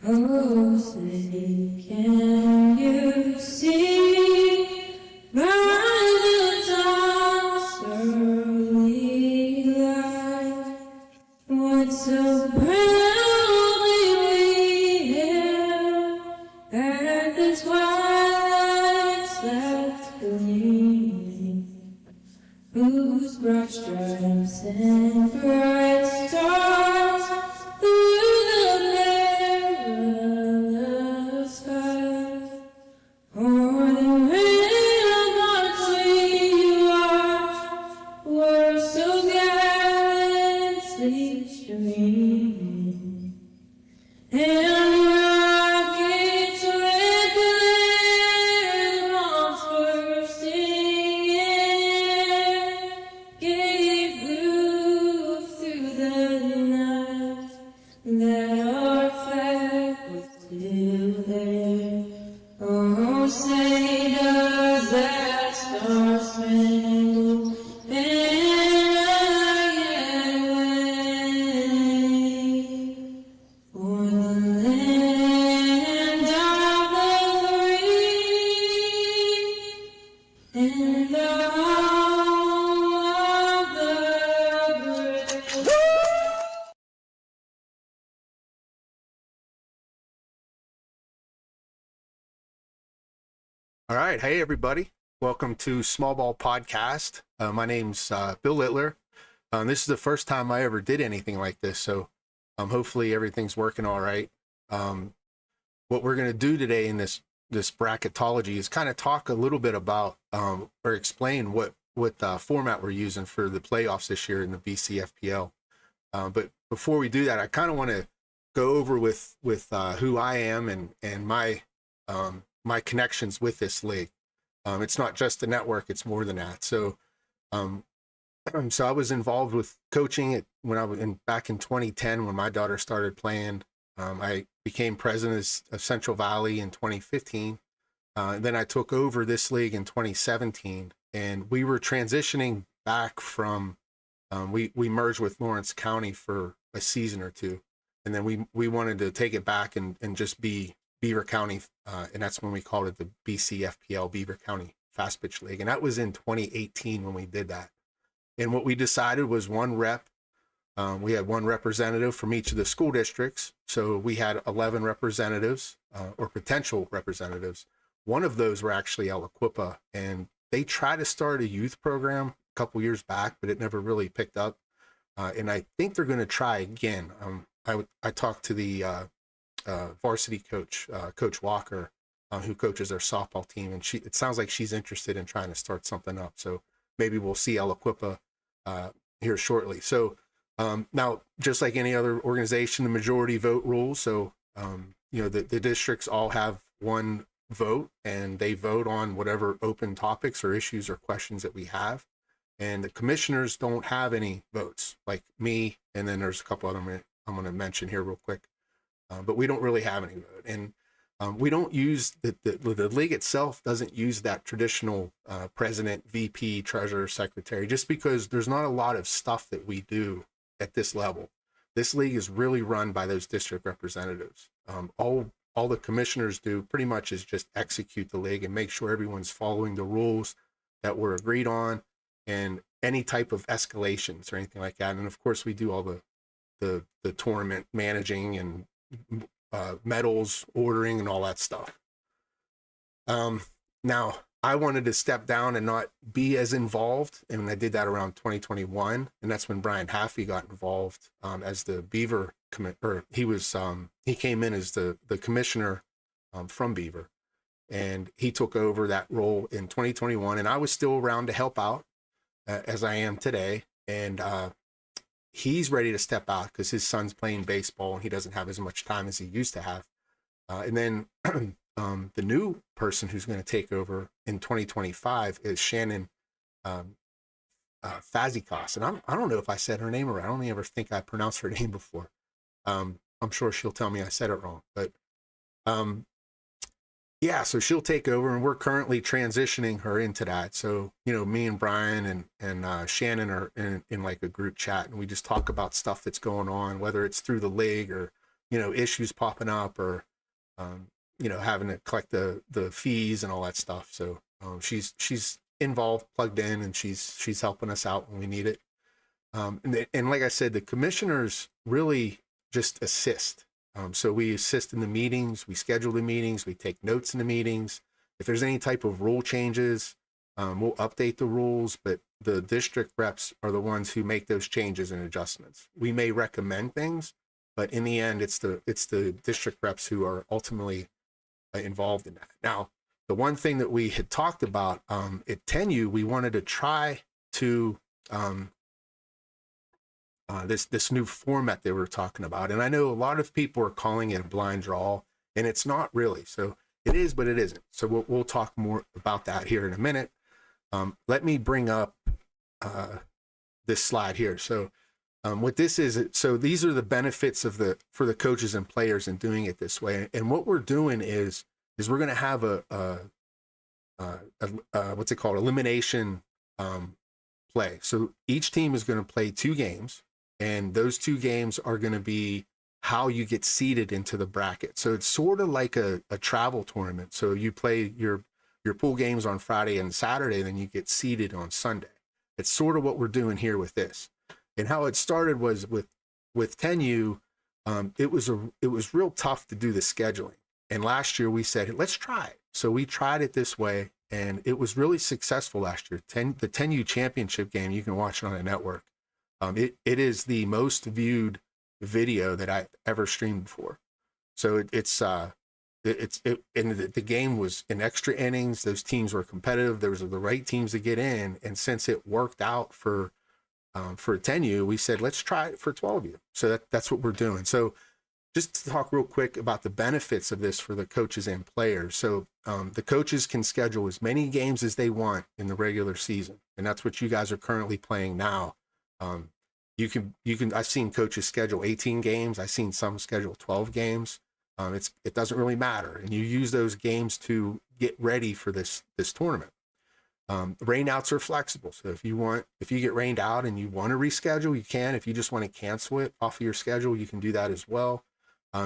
Oh, say, can you see by the dawn's early light what so proudly we hailed at the twilight's last gleaming, whose broad stripes and bright stars through the perilous fight, o'er the ramparts we watched were so gallantly streaming, and rockets red glared bombs bursting in gave proof through the night that our flag was still there. Oh, say does that star-spangled banner yet wave o'er the land of the free and the home of the brave? All right. Hey, everybody. Welcome to Small Ball Podcast. My name's Bill Littler. This is the first time I ever did anything like this, so hopefully everything's working all right. What we're going to do today in this bracketology is kind of talk a little bit about or explain what format we're using for the playoffs this year in the BCFPL. But before we do that, I kind of want to go over with who I am and my my connections with this league. It's not just the network, it's more than that. So so I was involved with coaching it when I was back in 2010 when my daughter started playing. I became president of Central Valley in 2015. Then I took over this league in 2017, and we were transitioning back from we merged with Lawrence County for a season or two, and then we wanted to take it back and just be Beaver County, and that's when we called it the BCFPL Beaver County Fast Pitch League. And that was in 2018 when we did that. And what we decided was one rep. We had one representative from each of the school districts. So we had 11 representatives or potential representatives. One of those were actually Aliquippa, and they tried to start a youth program a couple years back, but it never really picked up. And I think they're going to try again. I talked to the varsity coach, Coach Walker, who coaches our softball team, and it sounds like she's interested in trying to start something up. So maybe we'll see Aliquippa here shortly. So now, just like any other organization, the majority vote rules. So the districts all have one vote, and they vote on whatever open topics or issues or questions that we have. And the commissioners don't have any votes, like me, and then there's a couple other I'm going to mention here real quick. But we don't really have any vote, and we don't use the league itself doesn't use that traditional president, VP, treasurer, secretary, just because there's not a lot of stuff that we do at this level. This league is really run by those district representatives. All the commissioners do pretty much is just execute the league and make sure everyone's following the rules that were agreed on, and any type of escalations or anything like that. And of course, we do all the tournament managing and medals ordering and all that stuff. Now I wanted to step down and not be as involved, and I did that around 2021, and that's when Brian Haffey got involved as the Beaver he came in as the commissioner from Beaver, and he took over that role in 2021, and I was still around to help out as I am today. And he's ready to step out because his son's playing baseball and he doesn't have as much time as he used to have. And then the new person who's going to take over in 2025 is Shannon Fazikos. And I don't know if I said her name right. I don't ever think I pronounced her name before. I'm sure she'll tell me I said it wrong. But yeah, so she'll take over, and we're currently transitioning her into that. So, me and Brian and Shannon are in like a group chat, and we just talk about stuff that's going on, whether it's through the league or, issues popping up or, having to collect the fees and all that stuff. So she's involved, plugged in, and she's helping us out when we need it. And like I said, the commissioners really just assist. So we assist in the meetings, we schedule the meetings, we take notes in the meetings. If there's any type of rule changes, we'll update the rules, but the district reps are the ones who make those changes and adjustments. We may recommend things, but in the end, it's the district reps who are ultimately involved in that. Now, the one thing that we had talked about at 10U, we wanted to try to this new format they were talking about. And I know a lot of people are calling it a blind draw, and it's not really. So it is, but it isn't. So we'll talk more about that here in a minute. Let me bring up this slide here. So what this is, so these are the benefits for the coaches and players in doing it this way. And what we're doing is we're going to have a what's it called, elimination play. So each team is going to play 2 games. And those 2 games are going to be how you get seeded into the bracket. So it's sort of like a travel tournament. So you play your pool games on Friday and Saturday, then you get seeded on Sunday. It's sort of what we're doing here with this. And how it started was with 10U, it was real tough to do the scheduling. And last year we said, let's try it. So we tried it this way, and it was really successful last year. The 10U championship game, you can watch it on a network. It is the most viewed video that I ever streamed before. So and the game was in extra innings. Those teams were competitive. There was the right teams to get in. And since it worked out for 10U, we said, let's try it for 12U. So that's what we're doing. So just to talk real quick about the benefits of this for the coaches and players. So the coaches can schedule as many games as they want in the regular season. And that's what you guys are currently playing now. You can, I've seen coaches schedule 18 games. I've seen some schedule 12 games. It doesn't really matter. And you use those games to get ready for this tournament. Rain outs are flexible. So if you get rained out and you want to reschedule, you can. If you just want to cancel it off of your schedule, you can do that as well.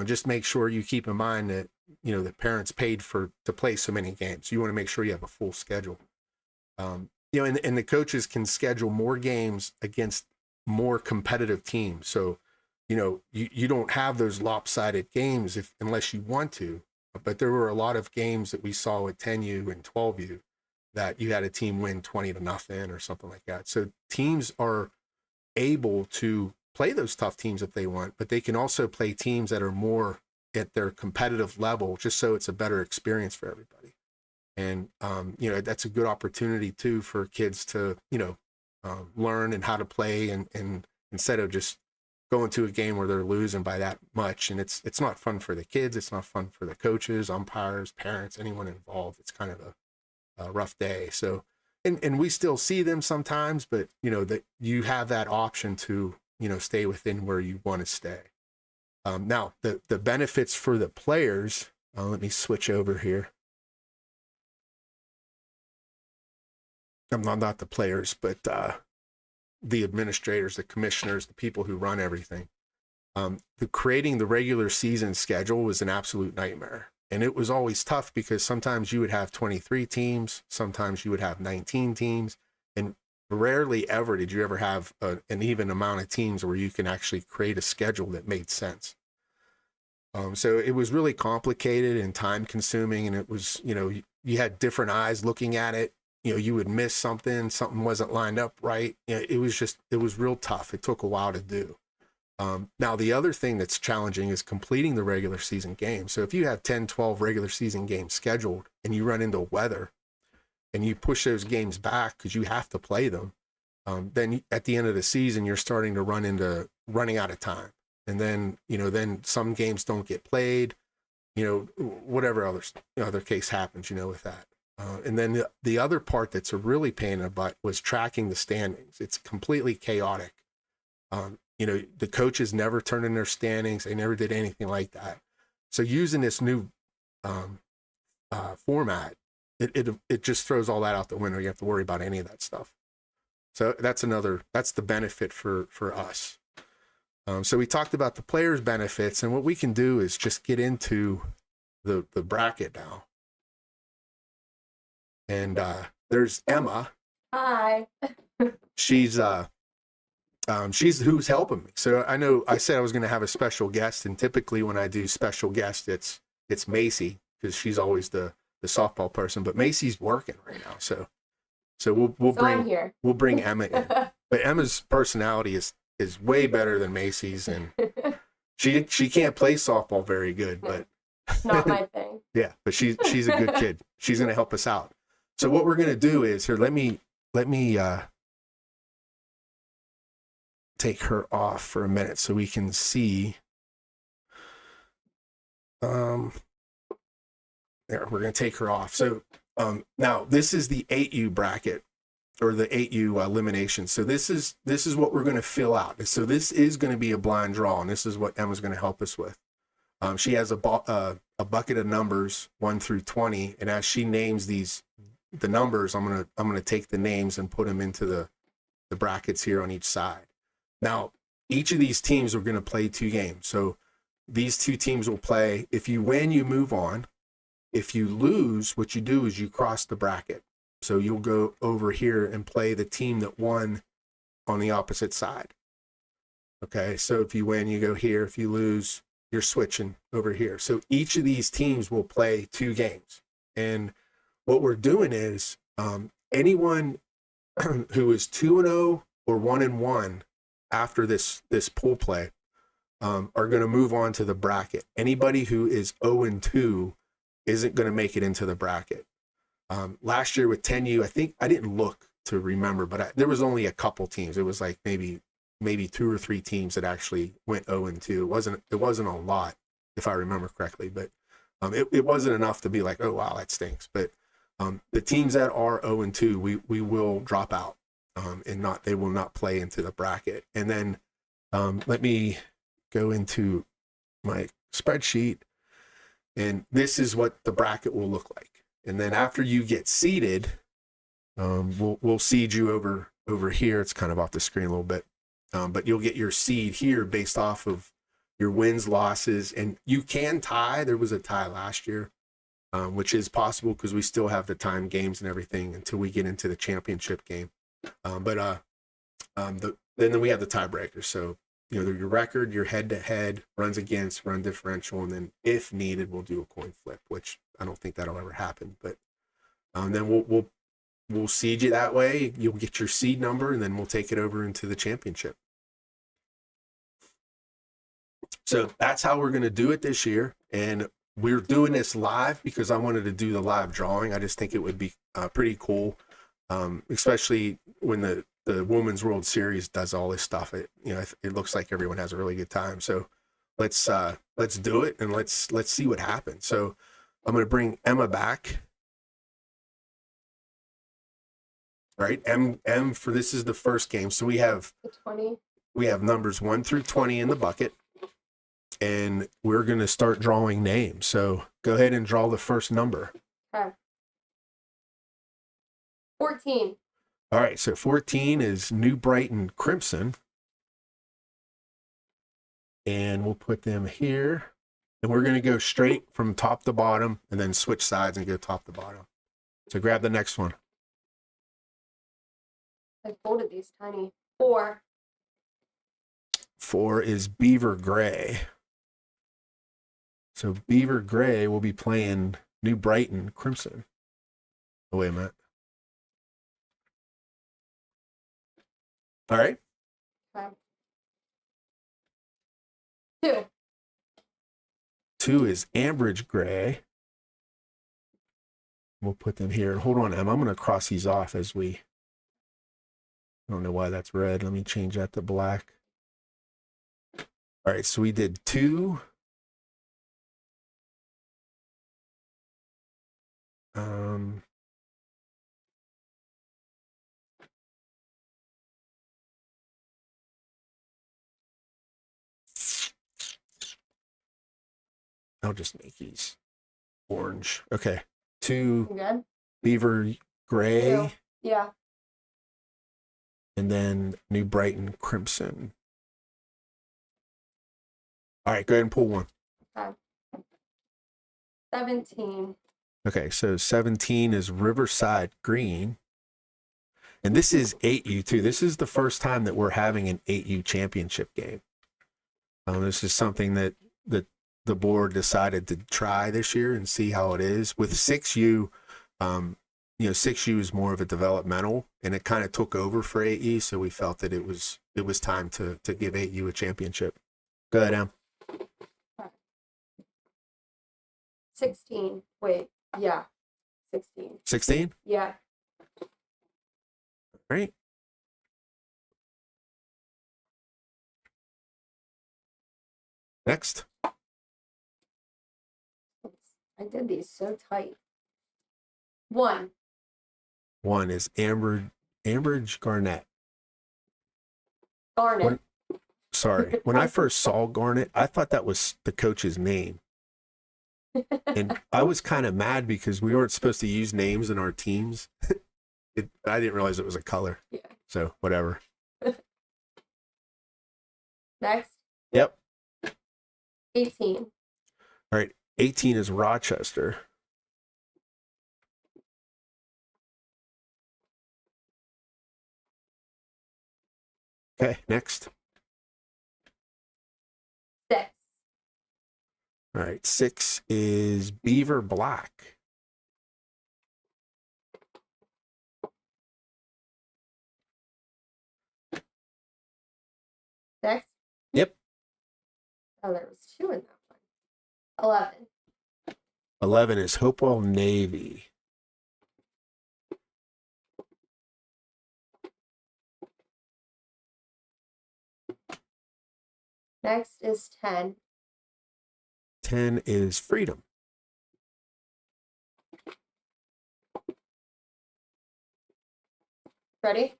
Just make sure you keep in mind that, the parents paid to play so many games. You want to make sure you have a full schedule. And the coaches can schedule more games against more competitive teams. So, you don't have those lopsided games unless you want to, but there were a lot of games that we saw at 10U and 12U that you had a team win 20-0 or something like that. So teams are able to play those tough teams if they want, but they can also play teams that are more at their competitive level, just so it's a better experience for everybody. And, that's a good opportunity too for kids to, learn and how to play and instead of just going to a game where they're losing by that much. And it's not fun for the kids. It's not fun for the coaches, umpires, parents, anyone involved. It's kind of a rough day. So, and we still see them sometimes, but that you have that option to, stay within where you want to stay. Now the benefits for the players, let me switch over here. I'm not the players, but the administrators, the commissioners, the people who run everything. Creating the regular season schedule was an absolute nightmare. And it was always tough because sometimes you would have 23 teams, sometimes you would have 19 teams, and rarely ever did you ever have an even amount of teams where you can actually create a schedule that made sense. So it was really complicated and time consuming, and it was, you had different eyes looking at it. You would miss something wasn't lined up right. It was real tough. It took a while to do. Now, the other thing that's challenging is completing the regular season game. So if you have 10, 12 regular season games scheduled and you run into weather and you push those games back because you have to play them, then at the end of the season, you're starting to running out of time. And then, then some games don't get played, whatever other case happens, with that. And then the other part that's a really pain in the butt was tracking the standings. It's completely chaotic. The coaches never turned in their standings. They never did anything like that. So using this new format, it just throws all that out the window. You have to worry about any of that stuff. So that's the benefit for us. So we talked about the players' benefits, and what we can do is just get into the bracket now. And there's Emma. Hi. She's who's helping me. So I know I said I was going to have a special guest, and typically when I do special guests, it's Macy, because she's always the softball person. But Macy's working right now, so we'll bring Emma in. But Emma's personality is way better than Macy's, and she can't play softball very good, but Not my thing. yeah, but she's a good kid. She's going to help us out. So what we're going to do is here. Let me take her off for a minute so we can see. There, we're going to take her off. So now this is the 8U bracket, or the 8U elimination. So this is what we're going to fill out. So this is going to be a blind draw, and this is what Emma's going to help us with. She has a bucket of numbers 1 through 20, and as she names the numbers, I'm gonna take the names and put them into the brackets here on each side. Now, each of these teams are going to play 2 games. So these 2 teams will play. If you win, you move on. If you lose, what you do is you cross the bracket. So you'll go over here and play the team that won on the opposite side. Okay, so if you win, you go here. If you lose, you're switching over here. So each of these teams will play 2 games. And what we're doing is anyone who is 2-0 or 1-1 after this pool play are going to move on to the bracket. Anybody who is 0-2 isn't going to make it into the bracket. Last year with 10U, I think I didn't look to remember, but there was only a couple teams. It was like maybe 2 or 3 teams that actually went 0-2. It wasn't a lot, if I remember correctly, but it wasn't enough to be like, oh wow, that stinks. But the teams that are 0-2, we will drop out. They will not play into the bracket. And then let me go into my spreadsheet, and this is what the bracket will look like. And then after you get seeded, we'll seed you over here. It's kind of off the screen a little bit, but you'll get your seed here based off of your wins, losses, and you can tie. There was a tie last year, which is possible because we still have the time games and everything until we get into the championship game. Then we have the tiebreaker. So, your record, your head-to-head, runs against, run differential, and then if needed, we'll do a coin flip, which I don't think that'll ever happen. But then we'll seed you that way. You'll get your seed number, and then we'll take it over into the championship. So that's how we're going to do it this year. And we're doing this live because I wanted to do the live drawing. I just think it would be pretty cool, especially when the Women's World Series does all this stuff. It looks like everyone has a really good time. So let's do it, and let's see what happens. So I'm going to bring Emma back. All right, M for this is the first game. So we have 20. We have numbers 1 through 20 in the bucket, and we're going to start drawing names. So go ahead and draw the first number. Okay. 14. All right, so 14 is New Brighton Crimson. And we'll put them here. And we're going to go straight from top to bottom and then switch sides and go top to bottom. So grab the next one. I folded these tiny. 4. 4 is Beaver Gray. So Beaver Gray will be playing New Brighton Crimson. Oh, wait a minute. All right. Okay. 2. 2 is Ambridge Gray. We'll put them here. Hold on, Em. I'm going to cross these off as we... I don't know why that's red. Let me change that to black. All right, so we did 2. I'll just make these orange. Okay. 2 Good? Beaver Gray. 2. Yeah. And then New Brighton Crimson. All right, go ahead and pull one. 17. Okay, so 17 is Riverside Green. And this is 8U too. This is the first time that we're having an 8U championship game. This is something that the board decided to try this year and see how it is. With 6U, 6U is more of a developmental, and it kind of took over for 8U, so we felt that it was time to give 8U a championship. Go ahead, Em. 16. Wait, yeah. 16. 16? Yeah. Right. Next. I did these so tight. 1. 1 is Ambridge Garnett. Garnet. Sorry. When I first saw Garnet, I thought that was the coach's name. And I was kind of mad because we weren't supposed to use names in our teams. I didn't realize it was a color. Yeah. So, whatever. Next. Yep. 18. All right. 18 is Rochester. Okay, next. 6. All right, 6 is Beaver Black. Next. Yep. Oh, there was 2 in that one. 11. 11 is Hopewell Navy. Next is 10. 10 is Freedom. Ready?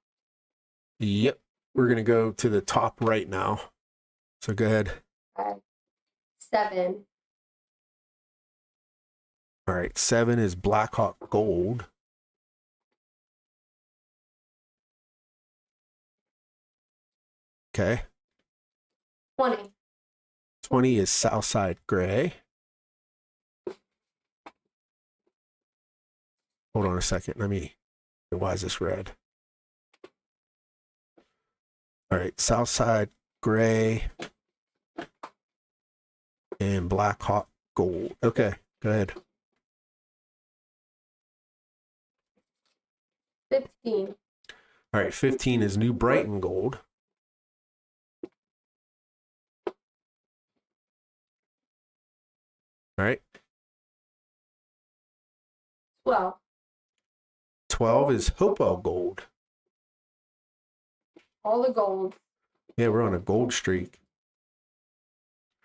Yep. We're going to go to the top right now. So go ahead. 7. All right. 7 is Blackhawk Gold. Okay. 20. 20 is Southside Gray. Hold on a second. Why is this red? All right. Southside Gray and Blackhawk Gold. Okay. Go ahead. 15. All right. 15 is New Brighton Gold. All right. 12. 12 is Hopewell Gold. All the gold. Yeah, we're on a gold streak.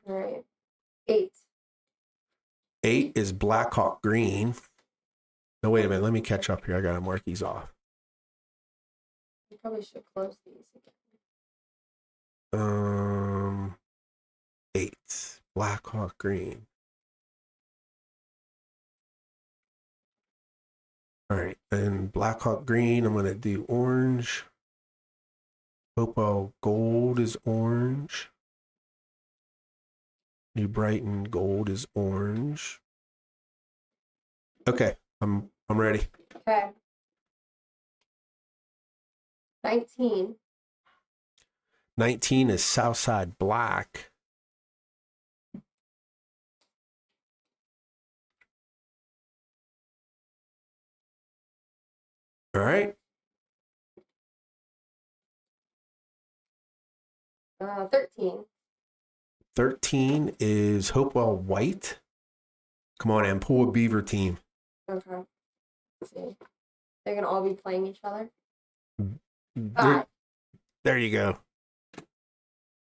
All right. 8. 8 is Blackhawk Green. No, wait a minute. Let me catch up here. I got to mark these off. You probably should close these again. 8 Blackhawk Green. All right, and Blackhawk Green, I'm going to do orange. Hopewell Gold is orange. New Brighton Gold is orange. Okay, I'm ready. Okay. 19. 19 is Southside Black. All right. 13. 13 is Hopewell White. Come on, and pull a Beaver team. Okay. Let's see. They're going to all be playing each other. There you go.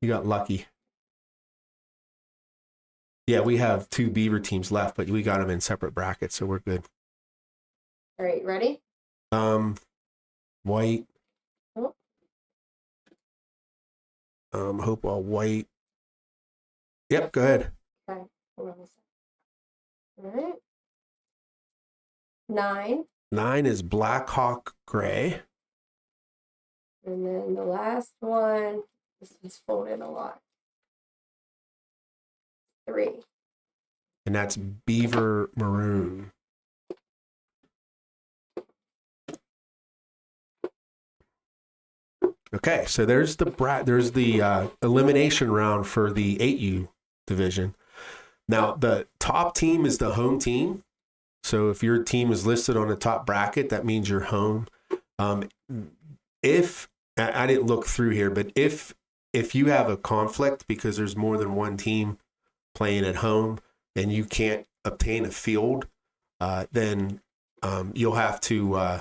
You got lucky. Yeah, we have 2 Beaver teams left, but we got them in separate brackets, so we're good. All right, ready? White. Oh. Hopewell White. Yep, go ahead. Okay. Hold on a second. All right. 9. 9 is Blackhawk Gray. And then the last one, this is folded a lot. 3. And that's Beaver Maroon. Okay, so there's the elimination round for the 8U division. Now, the top team is the home team. So if your team is listed on the top bracket, that means you're home. If I didn't look through here, but if you have a conflict because there's more than one team playing at home and you can't obtain a field, then you'll have to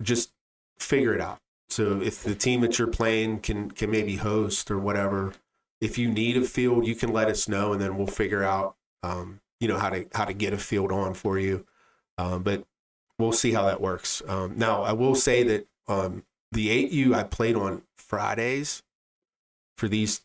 just figure it out. So if the team that you're playing can maybe host or whatever, if you need a field, you can let us know, and then we'll figure out how to get a field on for you. But we'll see how that works. Now I will say that the 8U I played on Fridays for this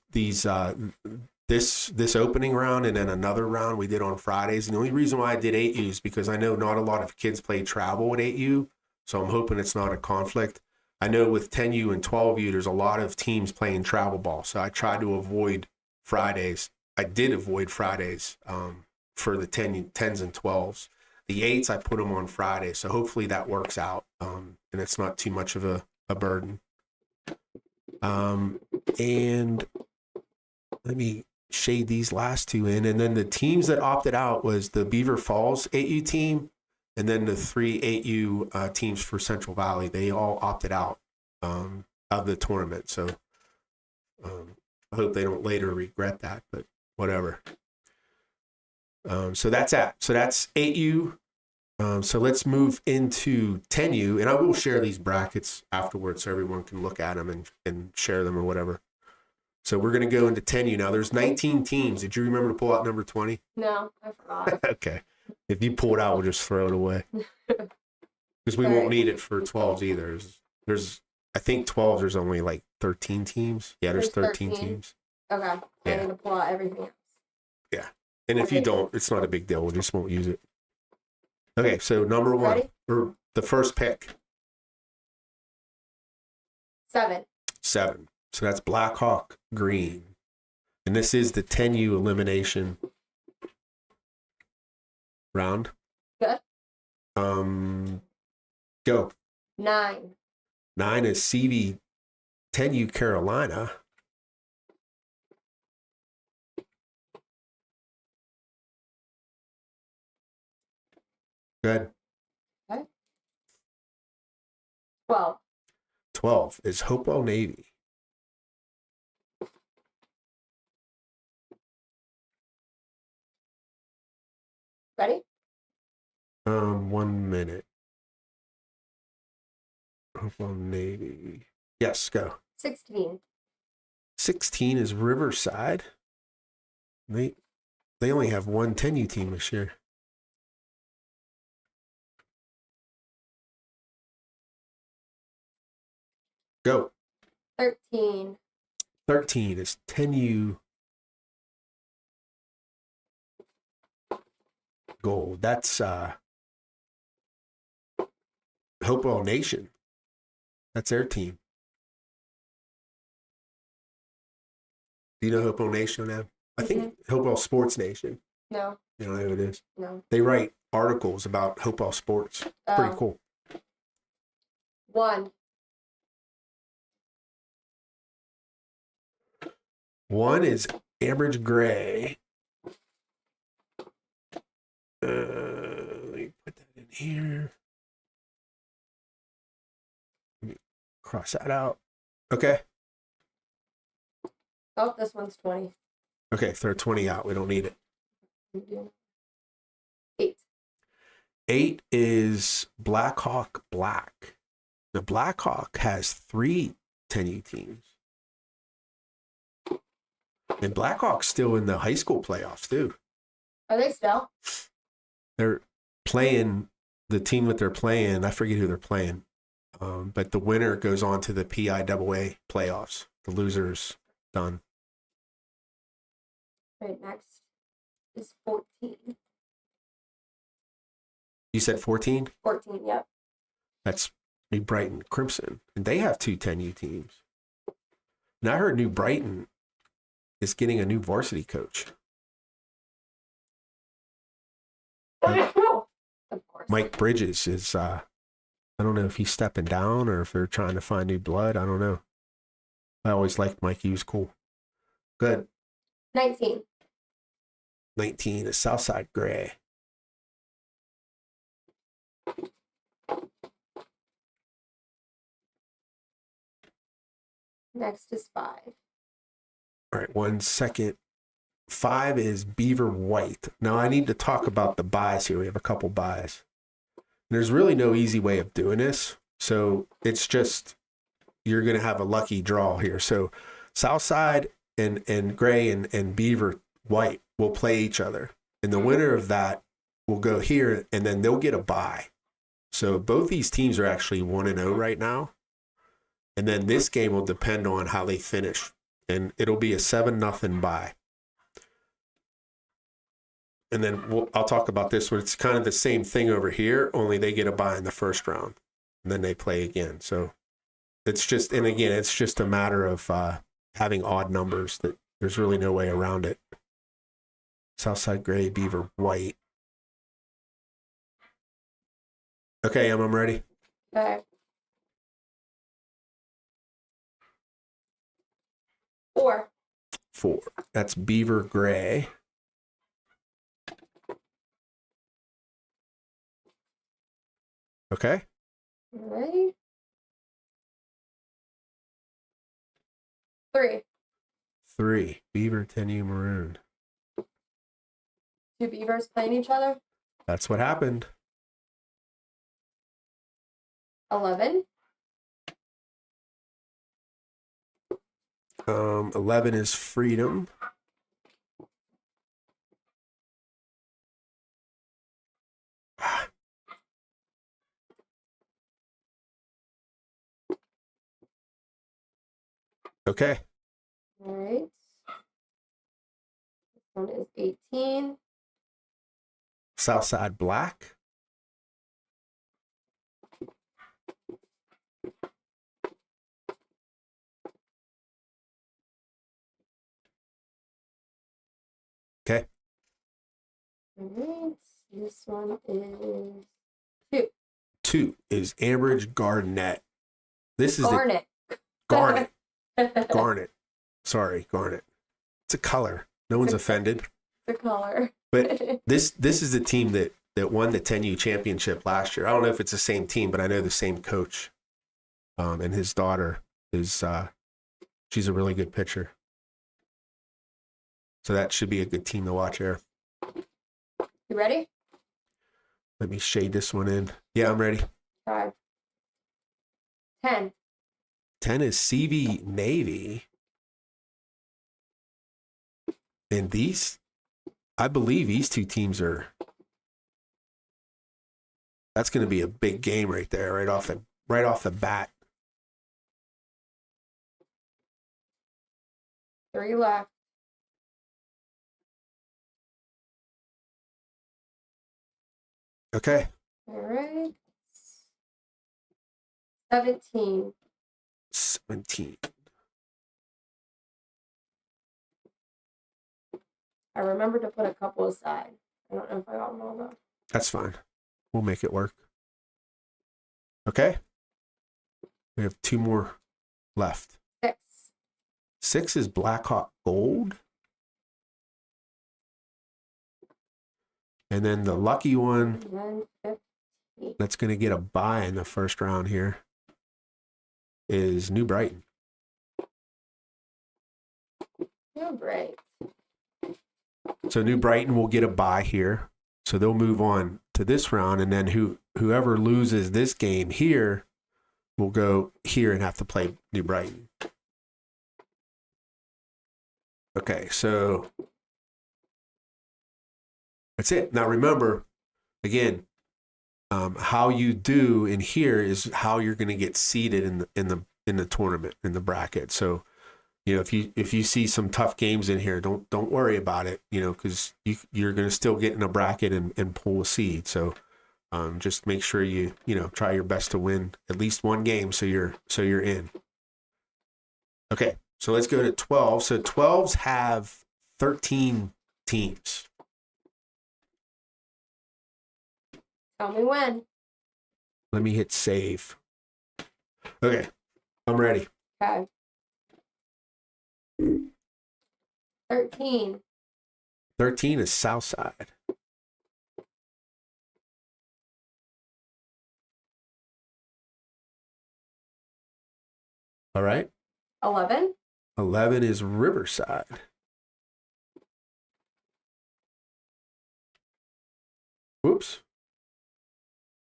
opening round, and then another round we did on Fridays. And the only reason why I did 8U is because I know not a lot of kids play travel at 8U, so I'm hoping it's not a conflict. I know with 10U and 12U, there's a lot of teams playing travel ball, so I tried to avoid Fridays. I did avoid Fridays for the 10s and 12s. The 8s, I put them on Fridays, so hopefully that works out, and it's not too much of a burden. And let me shade these last two in, and then the teams that opted out was the Beaver Falls 8U team, and then the 3 8U teams for Central Valley. They all opted out of the tournament. So I hope they don't later regret that, but whatever. So that's that. So that's 8U. So let's move into 10U, and I will share these brackets afterwards so everyone can look at them and share them or whatever. So we're going to go into 10U now. There's 19 teams. Did you remember to pull out number 20? No, I forgot. Okay. If you pull it out, we'll just throw it away. Because we won't need it for 12s either. I think 12s, there's only like 13 teams. Yeah, there's 13 teams. Okay. Yeah. I need to pull out everything else. Yeah. And if you don't, it's not a big deal. We just won't use it. Okay, so number one, Ready? or the first pick. 7. 7. So that's Blackhawk Green. And this is the 10U elimination round. Good. Go. 9. 9 is CV 10U Carolina. Good. Okay. 12. 12 is Hopewell Navy. Ready? 1 minute. Hopewell Navy. Yes, go. 16. 16 is Riverside. They only have one 10U team this year. Go. 13. 13 is 10U Gold. That's Hopewell Nation. That's their team. Do you know Hopewell Nation now? I think Hopewell Sports Nation. No. You don't know who it is? No. They write articles about Hopewell sports. Pretty cool. 1. 1 is Ambridge Gray. Let me put that in here. Let me cross that out. Okay. Oh, this one's 20. Okay, throw 20 out. We don't need it. 8. 8 is Blackhawk Black. The Blackhawk has 3 10U teams. And Blackhawk's still in the high school playoffs, too. Are they still? They're playing, the team that they're playing, I forget who they're playing, but the winner goes on to the PIAA playoffs. The loser's done. Right, next is 14. You said 14? 14, yep. That's New Brighton Crimson. And they have 2 10U teams. And I heard New Brighton is getting a new varsity coach. Of course. Mike Bridges is, I don't know if he's stepping down or if they're trying to find new blood. I don't know. I always liked Mike. He was cool. Good. 19. 19 is Southside Gray. Next is 5. All right, 1 second. 5 is Beaver White. Now I need to talk about the buys here. We have a couple buys. There's really no easy way of doing this. So it's just, you're going to have a lucky draw here. So Southside and Gray and Beaver White will play each other. And the winner of that will go here, and then they'll get a bye. So both these teams are actually 1-0 right now. And then this game will depend on how they finish. And it'll be a 7-0 bye. And then I'll talk about this one. It's kind of the same thing over here, only they get a bye in the first round. And then they play again. So it's just, and again, it's just a matter of having odd numbers. That there's really no way around it. Southside Gray, Beaver White. Okay, I'm ready. Okay. 4. 4. That's Beaver Gray. Okay. All right. 3. 3. Beaver, Tenue, Maroon. 2 beavers playing each other. That's what happened. 11. 11 is Freedom. Okay. All right. This one is 18. Southside Black. Okay. All right. This one is 2. 2 is Ambridge Garnet. This is Garnet. Garnet. Garnet. Sorry, Garnet. It's a color. No one's offended. The color. But this is the team that won the 10U championship last year. I don't know if it's the same team, but I know the same coach. And his daughter is she's a really good pitcher. So that should be a good team to watch here. You ready? Let me shade this one in. Yeah, I'm ready. 5. 10. 10 is CV Navy. And these, I believe these two teams are, that's going to be a big game right there, right off the bat. 3 left. Okay. All right. 17. 17. I remember to put a couple aside. I don't know if I got them all though. That's fine. We'll make it work. Okay. We have 2 more left. 6. 6 is Blackhawk Gold. And then the lucky one And then 15. that's going to get a bye in the first round here is New Brighton. Oh, great. So New Brighton will get a bye here. So they'll move on to this round. And then whoever loses this game here will go here and have to play New Brighton. Okay, so that's it. Now remember, again, how you do in here is how you're going to get seeded in the tournament, in the bracket. So, you know, if you see some tough games in here, don't worry about it, you know, because you're going to still get in a bracket and pull a seed. So just make sure you try your best to win at least one game so you're in. Okay, so let's go to 12. So 12s have 13 teams. Tell me when. Let me hit save. Okay, I'm ready. Okay. 13. 13 is Southside. All right. 11. 11 is Riverside. Whoops.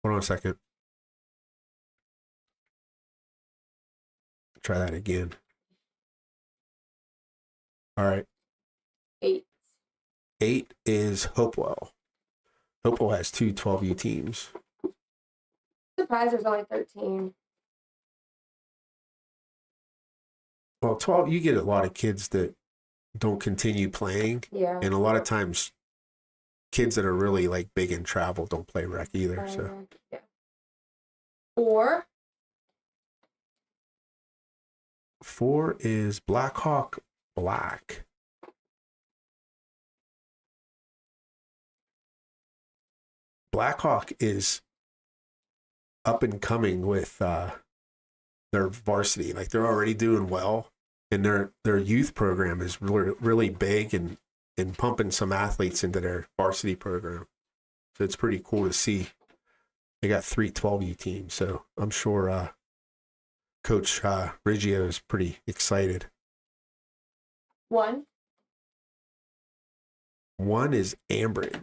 Hold on a second. Try that again. All right. 8. 8 is Hopewell. Hopewell has two 12U teams. Surprised there's only 13. Well, 12, you get a lot of kids that don't continue playing. Yeah. And a lot of times, kids that are really like big in travel don't play rec either. So Yeah. 4. 4 is Blackhawk Black. Blackhawk is up and coming with their varsity. Like they're already doing well, and their youth program is really, really big and pumping some athletes into their varsity program. So it's pretty cool to see. They got 3 12U teams, so I'm sure Coach Riggio is pretty excited. 1. 1 is Ambridge.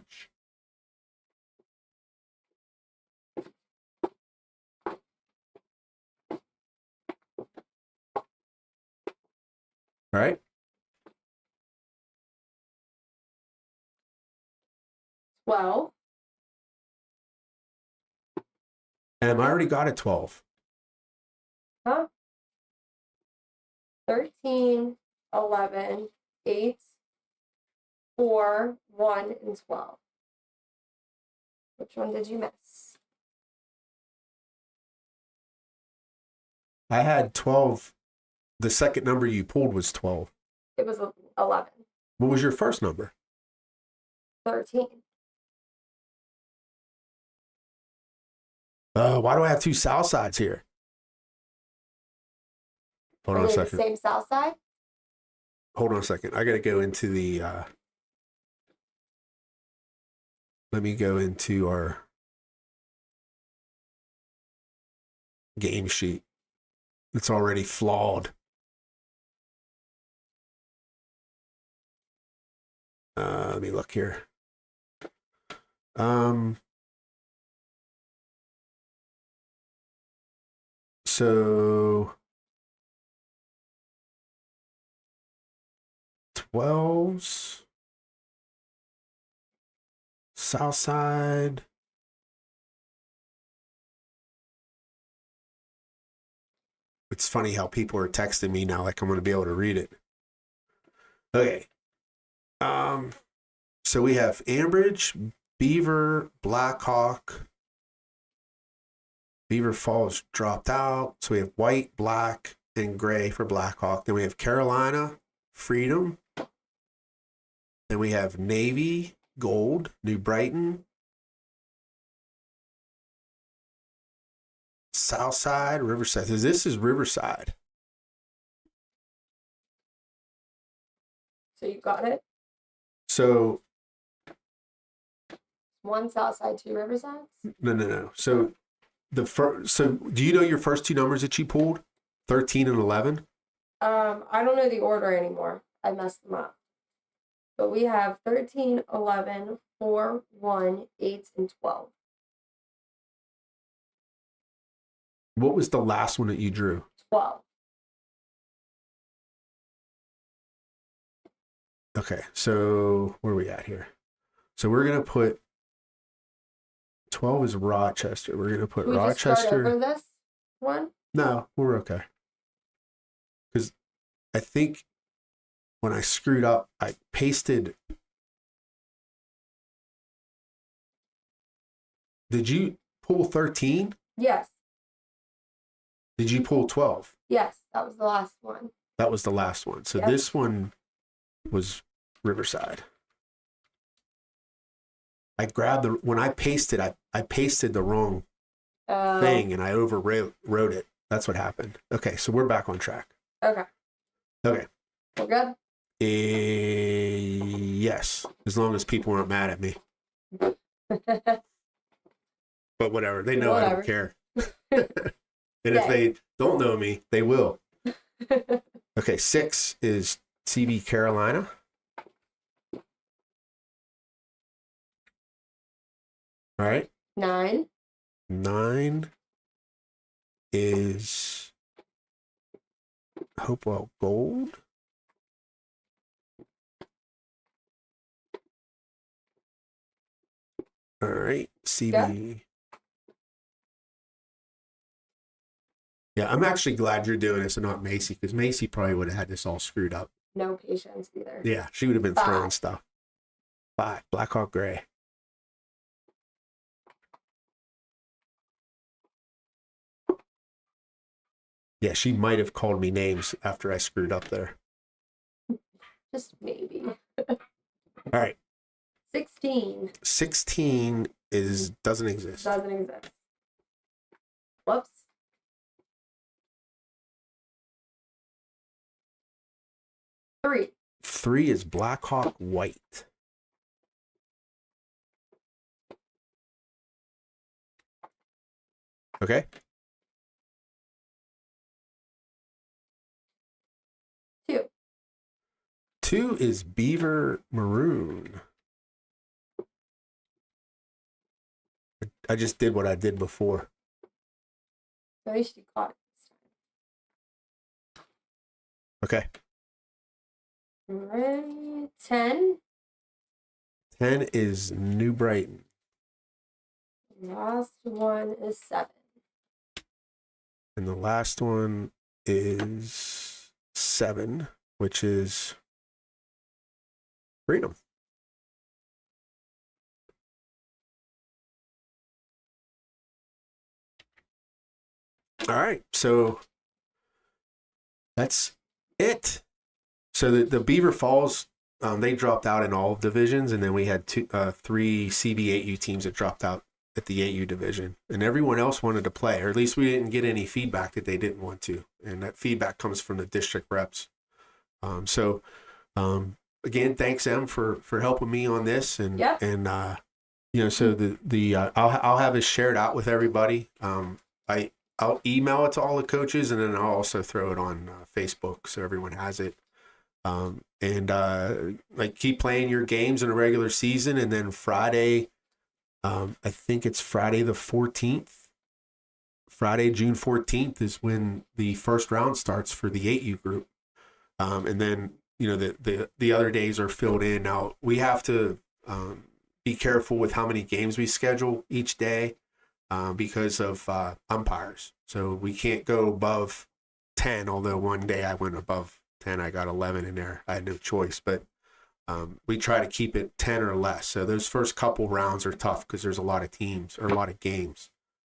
All right. 12. And I already got a 12. Huh? 13, 11, 8, 4, 1, and 12. Which one did you miss? I had 12. The second number you pulled was 12. It was 11. What was your first number? 13. Why do I have 2 south sides here? Hold on Are a they the second. same south side? Hold on a second. I got to go into the. Let me go into our game sheet. It's already flawed. Let me look here. So 12s, south side. It's funny how people are texting me now like I'm going to be able to read it. Okay. So we have Ambridge, Beaver, Blackhawk. Beaver Falls dropped out. So we have white, black, and gray for Blackhawk. Then we have Carolina, Freedom. Then we have Navy, Gold, New Brighton, Southside, Riverside. So this is Riverside. So you got it? So 1 south side, 2 riverside? no. So do you know your first 2 numbers that you pulled? 13 and 11? I don't know the order anymore. I messed them up. But we have 13, 11, 4, 1, 8, and 12. What was the last one that you drew? 12. Okay, so where are we at here? So we're going to put 12 is Rochester. We're going to put Can we just start Rochester. over this one? No, we're okay. Because I think when I screwed up, I pasted. Did you pull 13? Yes. Did you pull 12? Yes, that was the last one. That was the last one. So Yep. This one was Riverside. I grabbed when I pasted, I pasted the wrong thing and I overwrote it. That's what happened. Okay, so we're back on track. Okay. Okay. We're good? Yes, as long as people aren't mad at me. But whatever, they know I don't care. And if they don't know me, they will. Okay, 6 is CB Carolina. All right. 9. 9 is Hopewell Gold. All right, CB. Yeah, I'm actually glad you're doing this and not Macy, because Macy probably would have had this all screwed up. No patience either. Yeah, she would have been throwing stuff. 5, Blackhawk Gray. Yeah, she might have called me names after I screwed up there. Just maybe. All right. 16. 16 doesn't exist. Doesn't exist. Whoops. 3. 3 is Blackhawk White. Okay. 2. 2 is Beaver Maroon. I just did what I did before. At least you caught it this time. Okay. All right. 10. 10 is New Brighton. Last one is 7. And the last one is 7, which is Freedom. All right, so that's it. So the Beaver Falls, they dropped out in all divisions, and then we had 3 CB8U teams that dropped out at the 8U division, and everyone else wanted to play, or at least we didn't get any feedback that they didn't want to, and that feedback comes from the district reps. Again, thanks them for helping me on this, and so I'll have it shared out with everybody. I'll email it to all the coaches, and then I'll also throw it on Facebook so everyone has it. Keep playing your games in a regular season, and then Friday, I think it's Friday the 14th. Friday, June 14th is when the first round starts for the 8U group. And then, the other days are filled in. Now, we have to be careful with how many games we schedule each day because of umpires. So we can't go above 10, although one day I went above 10. I got 11 in there. I had no choice, but we try to keep it 10 or less. So those first couple rounds are tough because there's a lot of teams or a lot of games.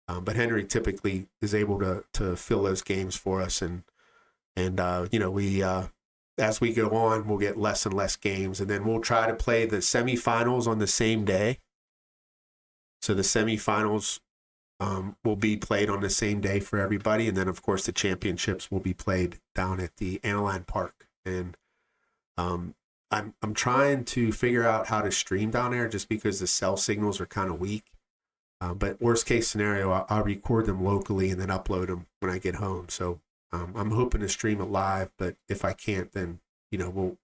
But Henry typically is able to fill those games for us. And we as we go on, we'll get less and less games. And then we'll try to play the semifinals on the same day. So the semifinals will be played on the same day for everybody. And then, of course, the championships will be played down at the Analine Park. And I'm trying to figure out how to stream down there just because the cell signals are kind of weak. But worst case scenario, I'll record them locally and then upload them when I get home. So I'm hoping to stream it live, but if I can't, then we'll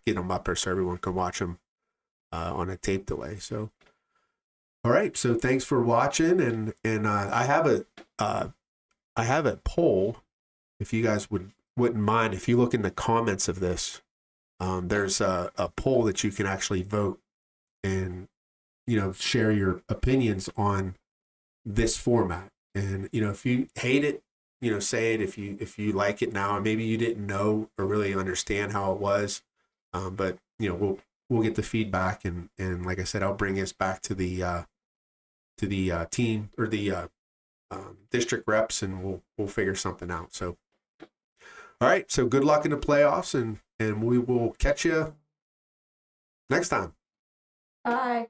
get them up there so everyone can watch them on a tape delay. So, all right. So thanks for watching, and I have a poll. If you guys wouldn't mind, if you look in the comments of this, there's a poll that you can actually vote and share your opinions on this format. And if you hate it, say it. If you like it now, and maybe you didn't know or really understand how it was, but we'll get the feedback, and like I said, I'll bring us back to the team or the district reps, and we'll figure something out. So, all right. So good luck in the playoffs, and we will catch you next time. Bye.